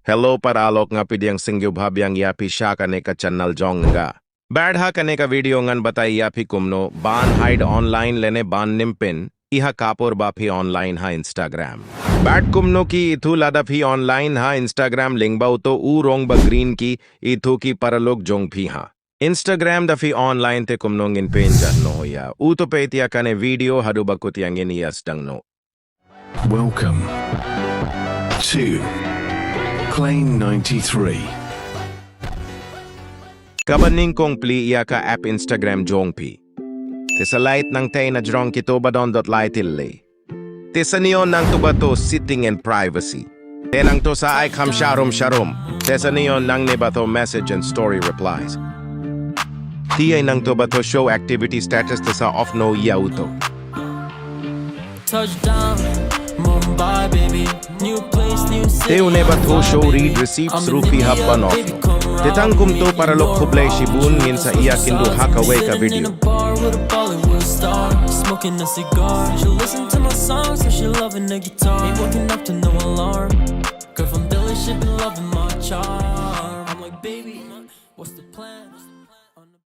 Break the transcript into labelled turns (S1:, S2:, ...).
S1: Hello paralok nga pidyang singyubhabyang yapi siya kane ka channel jong nga. Badha kane ka video ngan batay yapi kumno, ban hide online lene ban nimpin, iha kapur bapi online ha Instagram. Bad kumno ki ithu lada phi online ha Instagram link ba to urong ba green ki ithu ki paralok jong phi ha. Instagram da phi online te kumno ngin penja no hoya. Uto pe tia kane video hadu ba kutyang ngin iyas dang no.
S2: Welcome to Claim 93.
S1: Kabaning kong pli iya ka app Instagram jong pi. Tisa light nang tay na jrong kito ba don dot light ille. Tisa niyon nang tubato sitting in privacy. Tenang to sa ay kam sharom. Tisa niyon nang nebato message and story replies. Tiyay nang tubato show activity status tisa off no yauto.
S3: Touchdown, Mumbai, baby. New place, new city.
S1: Teo nebato show read receipts rupi hapan off no. Tetang kumto para lok kublay shibun ngin sa iya kindu hakaway ka video.
S3: Smoking a cigar. She listen to my songs, so she loving the guitar. Ain't waking up to no alarm. Girl from Delhi, she been loving my charm. I'm like, baby.